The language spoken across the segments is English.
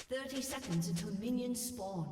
30 seconds until minions spawn.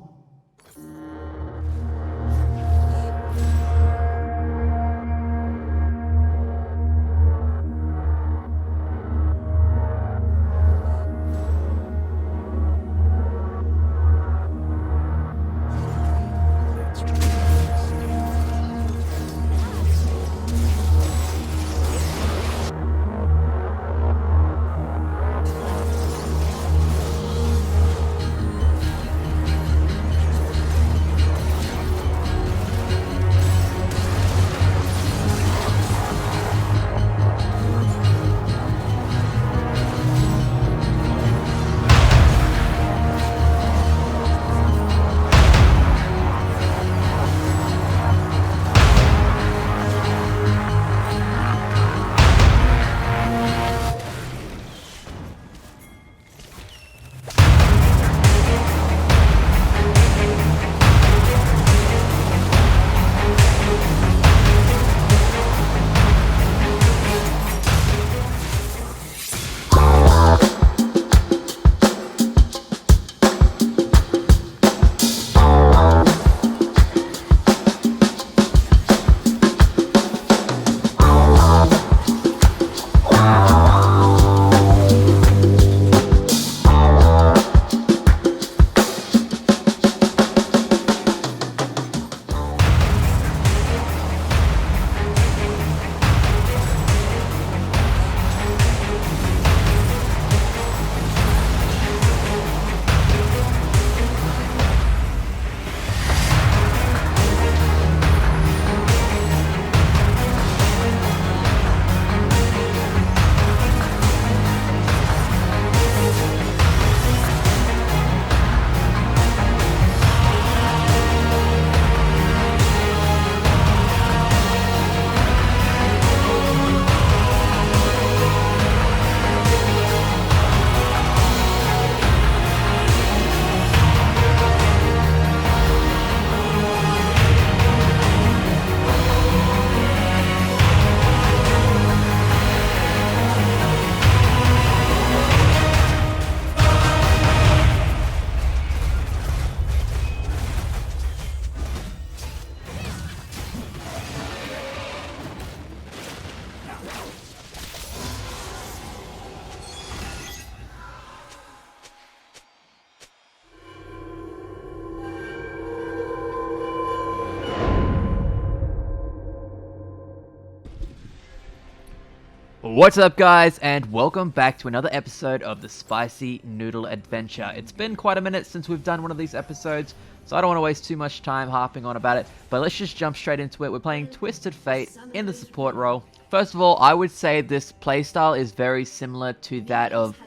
What's up guys, and welcome back to another episode of the Spicy Noodle Adventure. It's been quite a minute since we've done one of these episodes, so I don't want to waste too much time harping on about it, but let's just jump straight into it. We're playing Twisted Fate in the support role. First of all, I would say this playstyle is very similar to that of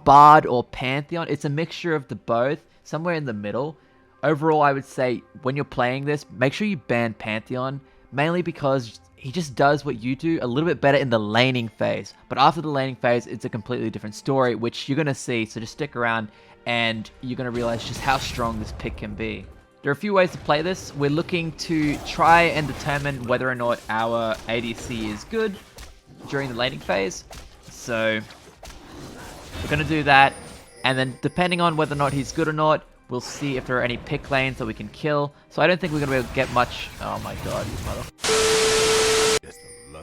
Bard or Pantheon. It's a mixture of the both, somewhere in the middle. Overall, I would say when you're playing this, make sure you ban Pantheon, mainly because he just does what you do a little bit better in the laning phase. But after the laning phase, it's a completely different story, which you're going to see, so just stick around and you're going to realize just how strong this pick can be. There are a few ways to play this. We're looking to try and determine whether or not our ADC is good during the laning phase. So we're going to do that, and then depending on whether or not he's good or not, we'll see if there are any pick lanes that we can kill. So I don't think we're going to be able to get much. Oh my god, you mother.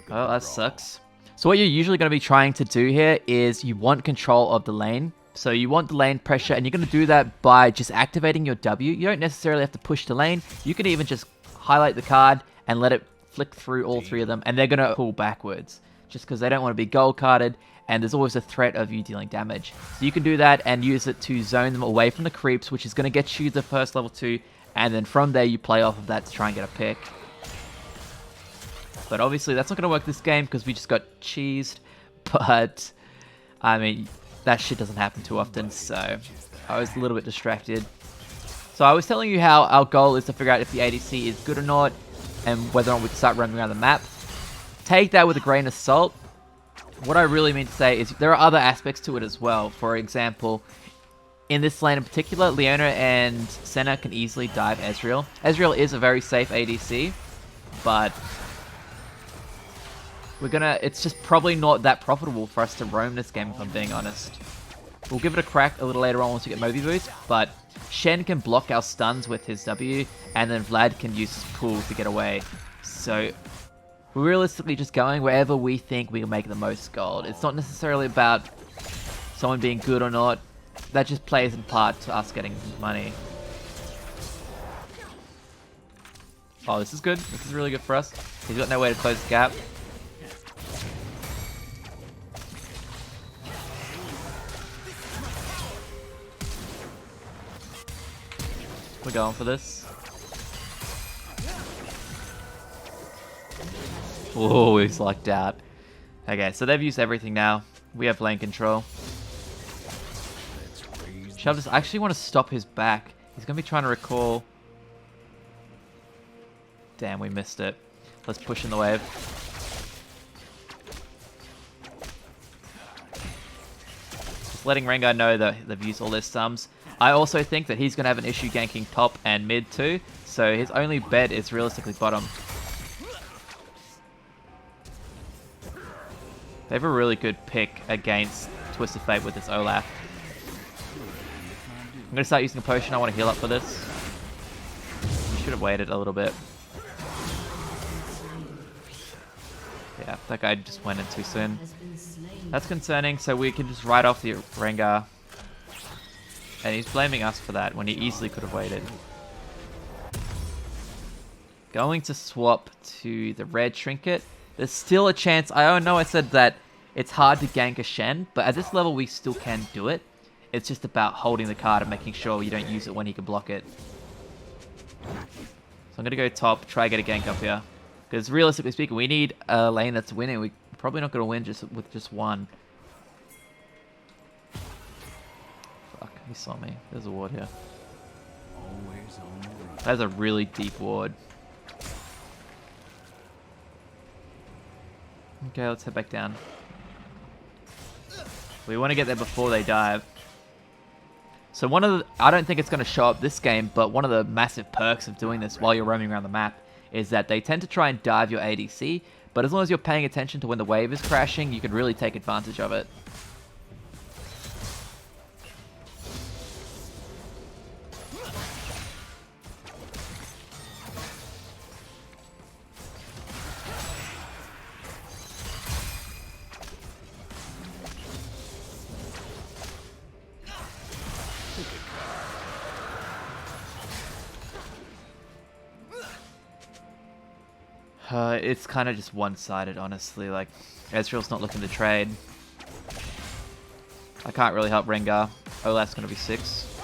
Oh, that sucks. So what you're usually going to be trying to do here is you want control of the lane. So you want the lane pressure, and you're going to do that by just activating your W. You don't necessarily have to push the lane. You can even just highlight the card and let it flick through all three of them, and they're going to pull backwards just because they don't want to be gold carded, and there's always a threat of you dealing damage. So you can do that and use it to zone them away from the creeps, which is going to get you the first level 2, and then from there you play off of that to try and get a pick. But obviously that's not going to work this game because we just got cheesed. But, I mean, that shit doesn't happen too often, so I was a little bit distracted. So I was telling you how our goal is to figure out if the ADC is good or not, and whether or not we can start roaming around the map. Take that with a grain of salt. What I really mean to say is there are other aspects to it as well. For example, in this lane in particular, Leona and Senna can easily dive Ezreal. Ezreal is a very safe ADC, but it's just probably not that profitable for us to roam this game, if I'm being honest. We'll give it a crack a little later on once we get Moby Boost, but Shen can block our stuns with his W, and then Vlad can use his pull to get away. So we're realistically just going wherever we think we can make the most gold. It's not necessarily about someone being good or not. That just plays in part to us getting money. Oh, this is good. This is really good for us. He's got no way to close the gap. We're going for this. Oh, he's locked out. Okay, so they've used everything now. We have lane control. Shove this. I actually want to stop his back. He's going to be trying to recall. Damn, we missed it. Let's push in the wave. Just letting Rengar know that they've used all their sums. I also think that he's going to have an issue ganking top and mid too, so his only bet is realistically bottom. They have a really good pick against Twist of Fate with this Olaf. I'm going to start using a potion. I want to heal up for this. We should have waited a little bit. Yeah, that guy just went in too soon. That's concerning, so we can just write off the Rengar. And he's blaming us for that when he easily could have waited. Going to swap to the red trinket. There's still a chance. I know I said that it's hard to gank a Shen, but at this level we still can do it. It's just about holding the card and making sure you don't use it when he can block it. So I'm going to go top, try get a gank up here. Because realistically speaking, we need a lane that's winning. We're probably not going to win with just one. Fuck, he saw me. There's a ward here. That's a really deep ward. Okay, let's head back down. We want to get there before they dive. So one of the... I don't think it's going to show up this game, but one of the massive perks of doing this while you're roaming around the map is that they tend to try and dive your ADC, but as long as you're paying attention to when the wave is crashing, you can really take advantage of it. It's kind of just one-sided, honestly. Like, Ezreal's not looking to trade. I can't really help Rengar. Olaf's going to be 6.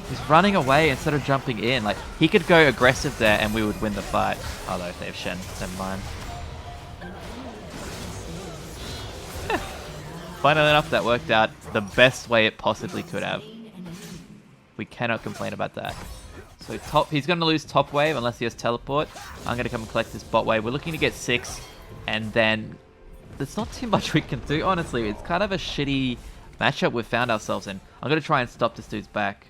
He's running away instead of jumping in. Like, he could go aggressive there and we would win the fight. Although if they have Shen, never mind. Funnily enough, that worked out the best way it possibly could have. We cannot complain about that. So top, he's going to lose top wave unless he has teleport. I'm going to come and collect this bot wave. We're looking to get 6, and then there's not too much we can do, honestly. It's kind of a shitty matchup we've found ourselves in. I'm going to try and stop this dude's back.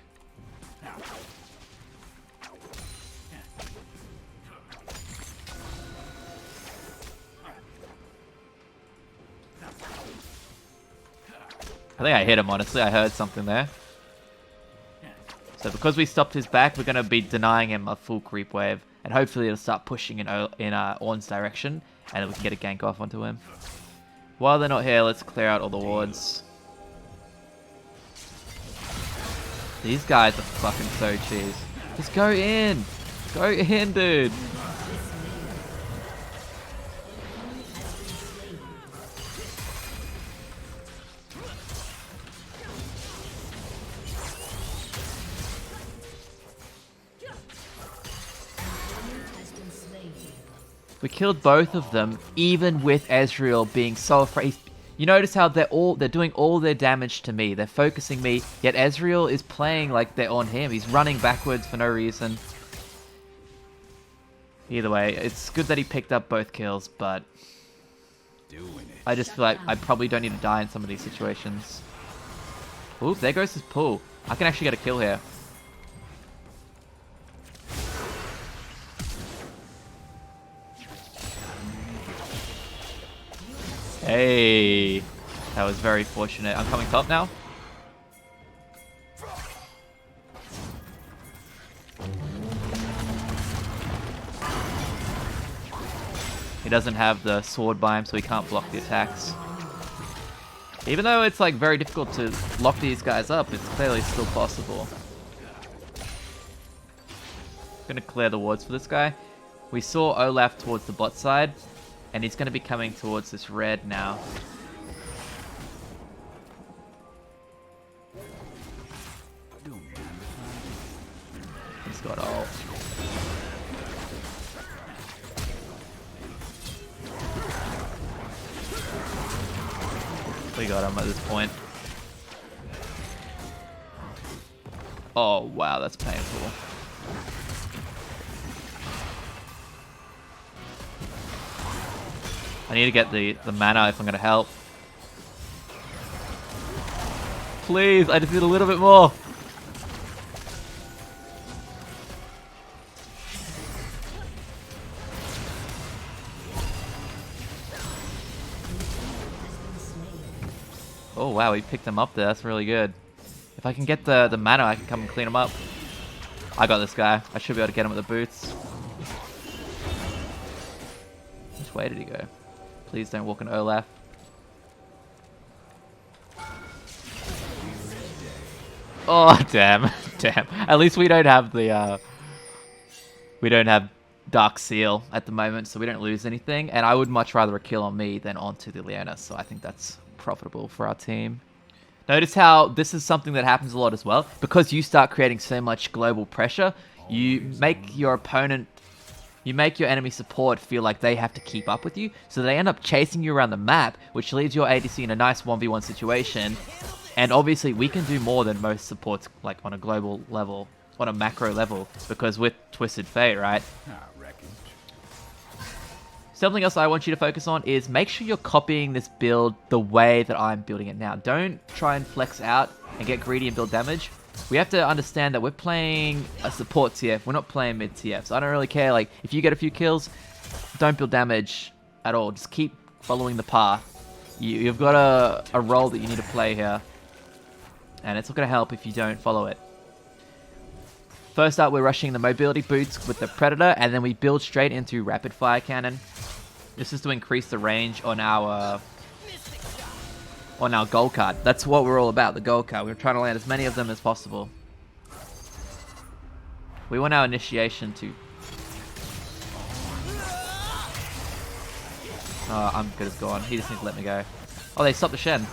I think I hit him, honestly. I heard something there. So because we stopped his back, we're going to be denying him a full creep wave. And hopefully it'll start pushing in Ornn's direction. And then we can get a gank off onto him. While they're not here, let's clear out all the wards. These guys are fucking so cheese. Just go in! Go in, dude! We killed both of them, even with Ezreal being so afraid. You notice how they're doing all their damage to me. They're focusing me, yet Ezreal is playing like they're on him. He's running backwards for no reason. Either way, it's good that he picked up both kills, but I just feel like I probably don't need to die in some of these situations. Oop, there goes his pull. I can actually get a kill here. Hey, that was very fortunate. I'm coming top now. He doesn't have the sword by him, so he can't block the attacks. Even though it's like very difficult to lock these guys up, it's clearly still possible. Gonna clear the wards for this guy. We saw Olaf towards the bot side, and he's gonna be coming towards this red now. He's got ult. We got him at this point. Oh wow, that's painful. I need to get the mana if I'm gonna help. Please, I just need a little bit more. Oh wow, he picked him up there. That's really good. If I can get the mana, I can come and clean him up. I got this guy. I should be able to get him with the boots. Which way did he go? Please don't walk an Olaf. Oh damn, damn. At least we don't have the we don't have Dark Seal at the moment, so we don't lose anything. And I would much rather a kill on me than onto the Leona, so I think that's profitable for our team. Notice how this is something that happens a lot as well. Because you start creating so much global pressure, you make your opponent, you make your enemy support feel like they have to keep up with you. So they end up chasing you around the map, which leaves your ADC in a nice 1v1 situation. And obviously we can do more than most supports, like on a global level, on a macro level, because with Twisted Fate, right? Something else I want you to focus on is make sure you're copying this build the way that I'm building it now. Don't try and flex out and get greedy and build damage. We have to understand that we're playing a support TF. We're not playing mid TF. So I don't really care. Like, if you get a few kills, don't build damage at all. Just keep following the path. You've got a role that you need to play here. And it's not going to help if you don't follow it. First up, we're rushing the mobility boots with the Predator, and then we build straight into rapid fire cannon. This is to increase the range on our gold card. That's what we're all about, the gold card. We're trying to land as many of them as possible. We want our initiation to... Oh, I'm good as gone. He just needs to let me go. Oh, they stopped the Shen.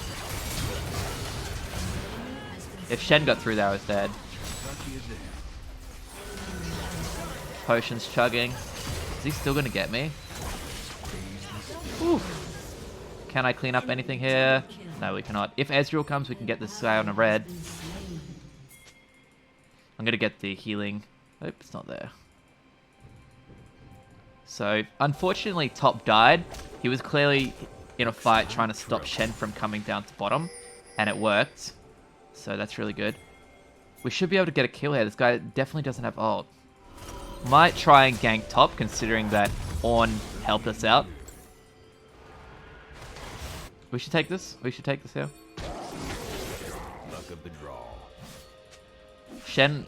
If Shen got through there, I was dead. Potions chugging. Is he still going to get me? Ooh. Can I clean up anything here? No, we cannot. If Ezreal comes, we can get this guy on a red. I'm going to get the healing. Nope, it's not there. So, unfortunately, top died. He was clearly in a fight trying to stop Shen from coming down to bottom. And it worked. So that's really good. We should be able to get a kill here. This guy definitely doesn't have ult. Might try and gank top, considering that Ornn helped us out. We should take this. We should take this here. Luck of the draw. Shen.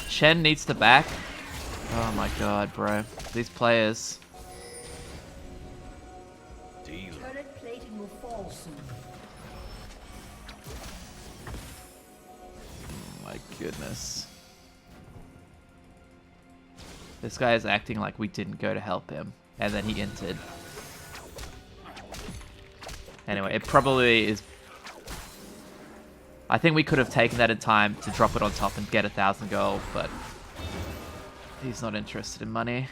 Shen needs to back. Oh my god, bro. These players. Turret plating will fall soon. Oh my goodness. This guy is acting like we didn't go to help him. And then he entered. Anyway, it probably is... I think we could have taken that in time to drop it on top and get 1,000 gold, but... he's not interested in money.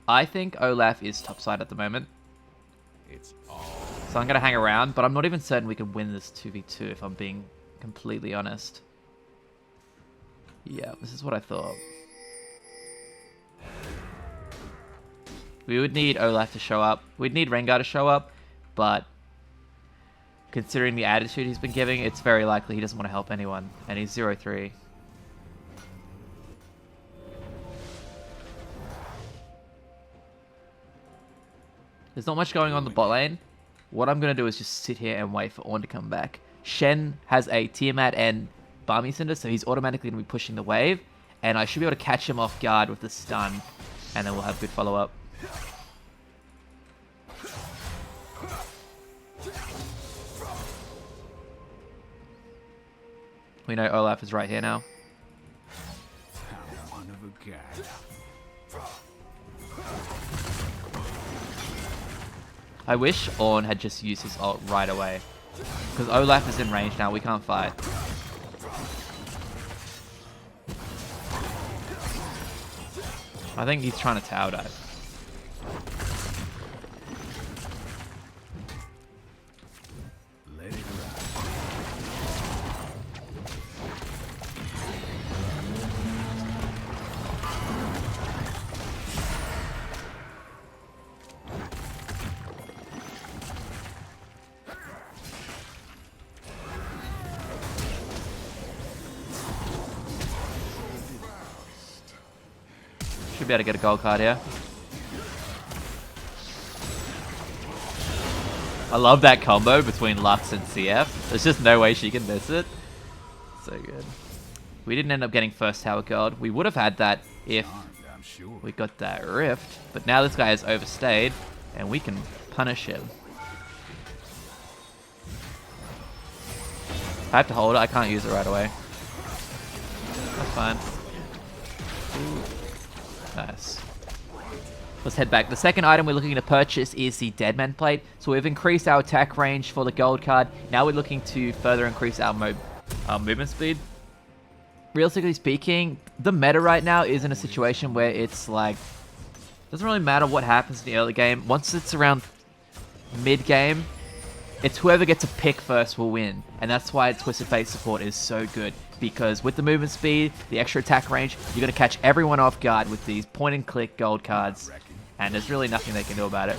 I think Olaf is topside at the moment. It's all. So I'm going to hang around, but I'm not even certain we can win this 2v2 if I'm being completely honest. Yeah, this is what I thought. We would need Olaf to show up. We'd need Rengar to show up, but considering the attitude he's been giving, it's very likely he doesn't want to help anyone. And he's 0-3. There's not much going on in the bot lane. What I'm going to do is just sit here and wait for Ornn to come back. Shen has a Tiamat and Barmy Cinder, so he's automatically going to be pushing the wave. And I should be able to catch him off guard with the stun. And then we'll have good follow-up. We know Olaf is right here now. One of a kind. I wish Ornn had just used his ult right away. Because Olaf is in range now, we can't fight. I think he's trying to tower dive. Let it ride. Should be able to get a gold card here. I love that combo between Lux and CF. There's just no way she can miss it. So good. We didn't end up getting first tower gold. We would have had that if I'm sure. we got that rift. But now this guy has overstayed, and we can punish him. I have to hold it. I can't use it right away. That's fine. Ooh. Nice. Let's head back. The second item we're looking to purchase is the Deadman Plate. So we've increased our attack range for the gold card. Now we're looking to further increase our movement speed. Realistically speaking, the meta right now is in a situation where it's like, doesn't really matter what happens in the early game. Once it's around mid-game, it's whoever gets a pick first will win. And that's why Twisted Fate support is so good. Because with the movement speed, the extra attack range, you're going to catch everyone off guard with these point-and-click gold cards. And there's really nothing they can do about it.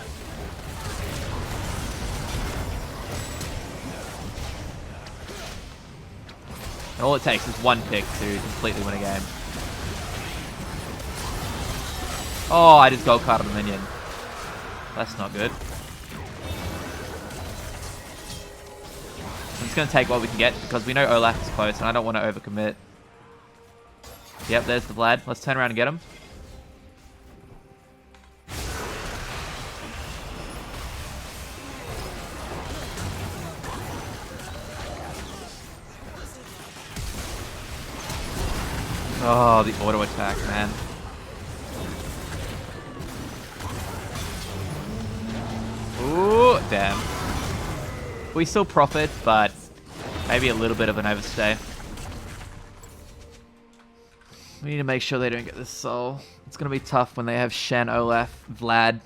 And all it takes is one pick to completely win a game. Oh, I just gold carded a minion. That's not good. I'm just going to take what we can get because we know Olaf is close and I don't want to overcommit. Yep, there's the Vlad. Let's turn around and get him. Oh, the auto attack, man. Ooh, damn. We still profit, but maybe a little bit of an overstay. We need to make sure they don't get this soul. It's going to be tough when they have Shen, Olaf, Vlad,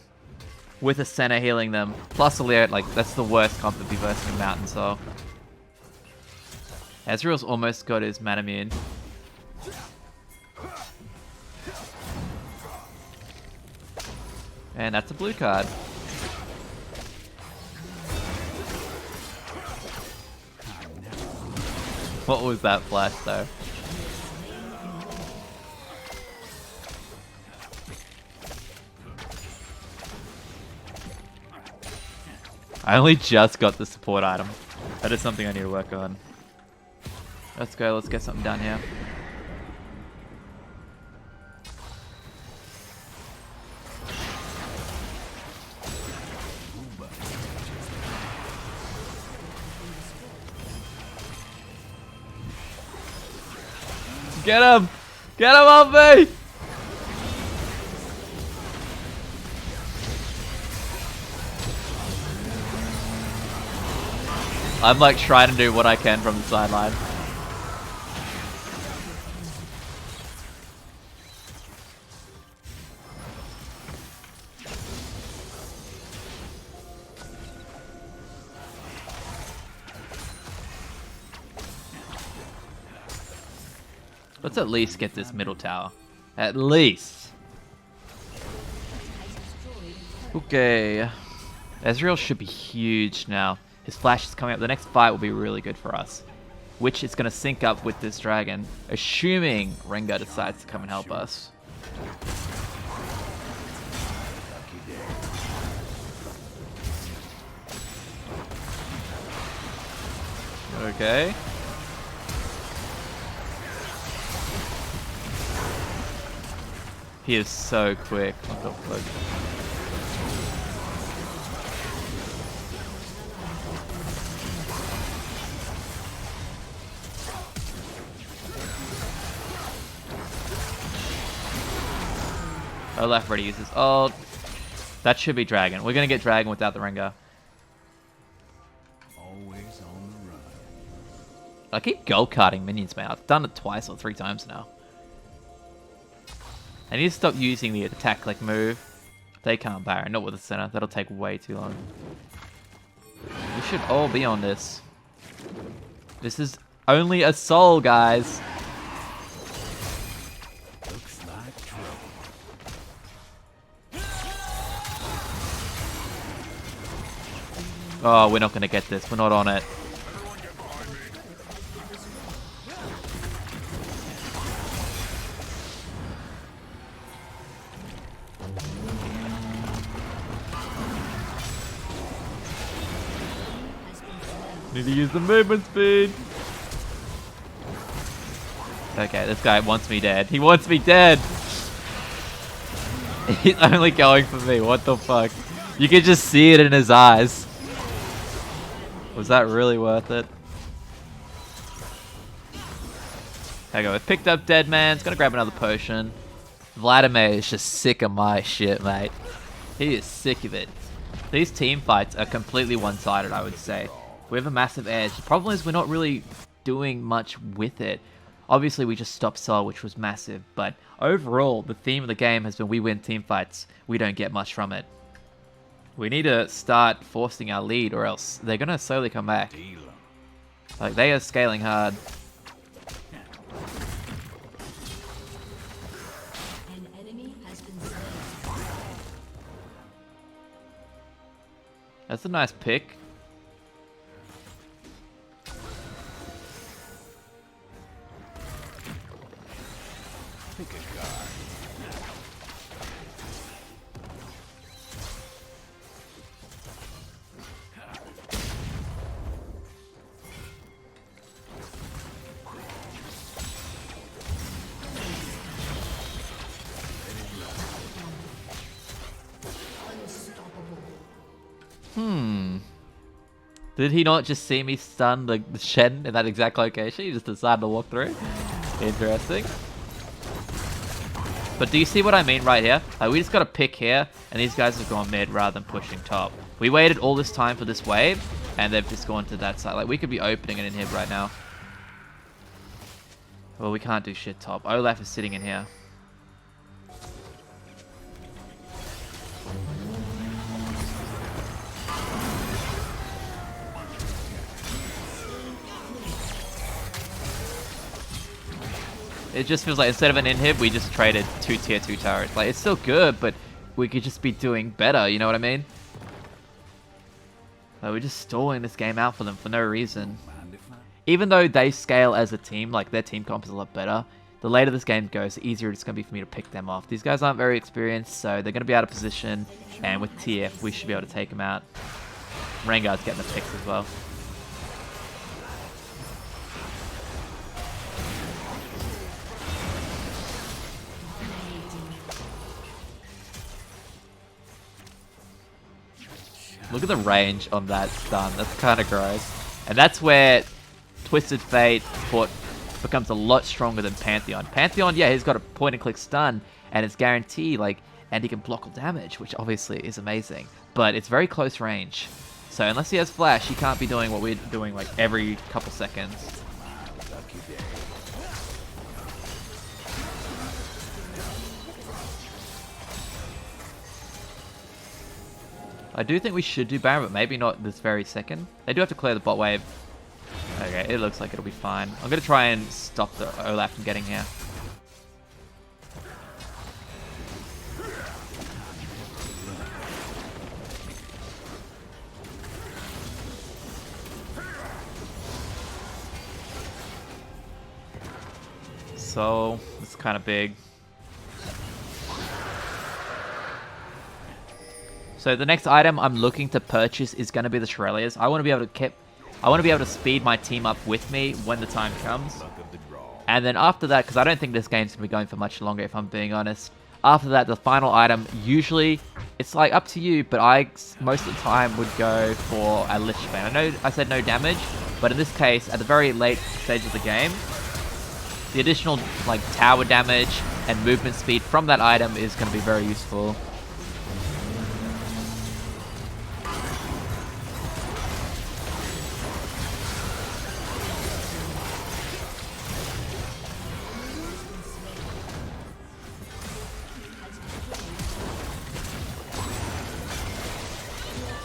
with a center healing them. Plus Alert, like, that's the worst comp to be versing a Mountain Soul. Ezreal's almost got his Manamune. And that's a blue card. What was that flash though? I only just got the support item. That is something I need to work on. Let's go, let's get something done here. Get him! Get him off me! I'm like trying to do what I can from the sideline. Let's at least get this middle tower. At least. Okay. Ezreal should be huge now. His flash is coming up. The next fight will be really good for us, which is going to sync up with this dragon, assuming Rengar decides to come and help us. Okay. He is so quick. What the fuck? Olaf already uses ult. That should be dragon. We're gonna get dragon without the Rengar. Always on the run. I keep gold carding minions, man. I've done it twice or 3 times now. I need to stop using the attack click move. They can't Baron, not with the center. That'll take way too long. We should all be on this. This is only a soul, guys. Looks like trouble. Oh, we're not gonna get this. We're not on it. Need to use the movement speed. Okay, this guy wants me dead. He wants me dead. He's only going for me. What the fuck? You can just see it in his eyes. Was that really worth it? There we go. We picked up Dead Man's. Gonna grab another potion. Vladimir is just sick of my shit, mate. He is sick of it. These team fights are completely one-sided, I would say. We have a massive edge. The problem is we're not really doing much with it. Obviously, we just stopped Sol, which was massive. But overall, the theme of the game has been we win team fights. We don't get much from it. We need to start forcing our lead or else they're going to slowly come back. Like, they are scaling hard. An enemy has been slain. That's a nice pick. Pick a card. Did he not just see me stun the Shen in that exact location? He just decided to walk through. Interesting. But do you see what I mean right here? Like, we just got to pick here, and these guys have gone mid rather than pushing top. We waited all this time for this wave, and they've just gone to that side. Like, we could be opening an inhib right now. Well, we can't do shit top. Olaf is sitting in here. It just feels like instead of an inhib, we just traded 2 tier 2 towers. Like, it's still good, but we could just be doing better, you know what I mean? Like, we're just stalling this game out for them for no reason. Even though they scale as a team, like, their team comp is a lot better, the later this game goes, the easier it's going to be for me to pick them off. These guys aren't very experienced, so they're going to be out of position, and with TF, we should be able to take them out. Rengar's getting the picks as well. Look at the range on that stun. That's kind of gross. And that's where Twisted Fate becomes a lot stronger than Pantheon. Pantheon, yeah, he's got a point-and-click stun, and it's guaranteed, like, and he can block all damage, which obviously is amazing. But it's very close range. So unless he has flash, he can't be doing what we're doing, like, every couple seconds. I do think we should do Baron, but maybe not this very second. They do have to clear the bot wave. Okay, it looks like it'll be fine. I'm going to try and stop the Olaf from getting here. So it's kind of big. So the next item I'm looking to purchase is going to be the Shirelias. I want to be able to speed my team up with me when the time comes. Luck of the draw. And then after that, because I don't think this game's going to be going for much longer if I'm being honest. After that, the final item, usually, it's like up to you, but I most of the time would go for a Lich Bane. I know I said no damage, but in this case, at the very late stage of the game, the additional like tower damage and movement speed from that item is going to be very useful.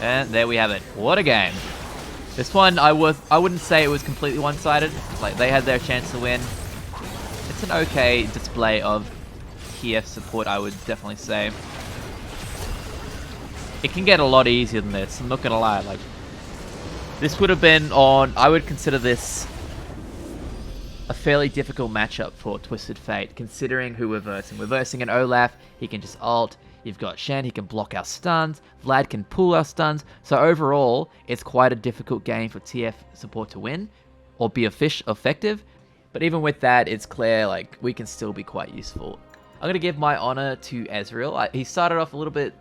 And there we have it. What a game. This one, I wouldn't say it was completely one-sided. Like, they had their chance to win. It's an okay display of TF support, I would definitely say. It can get a lot easier than this, I'm not gonna lie. Like, this would have been on... I would consider this a fairly difficult matchup for Twisted Fate, considering who we're versing. We're versing an Olaf, he can just ult. You've got Shen, he can block our stuns. Vlad can pull our stuns. So overall, it's quite a difficult game for TF support to win or be effective. But even with that, it's clear like we can still be quite useful. I'm going to give my honor to Ezreal. He started off a little bit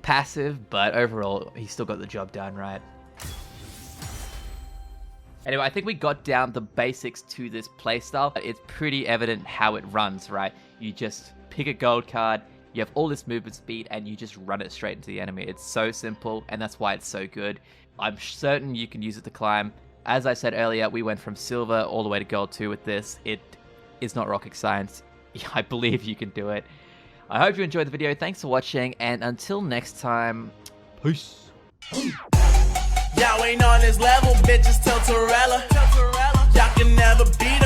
passive, but overall, he still got the job done, right? Anyway, I think we got down the basics to this playstyle. It's pretty evident how it runs, right? You just pick a gold card, you have all this movement speed, and you just run it straight into the enemy. It's so simple, and that's why it's so good. I'm certain you can use it to climb. As I said earlier, we went from silver all the way to gold 2 with this. It is not rocket science. I believe you can do it. I hope you enjoyed the video. Thanks for watching, and until next time, peace. Y'all ain't on this level, bitches. Tilterella. Y'all can never beat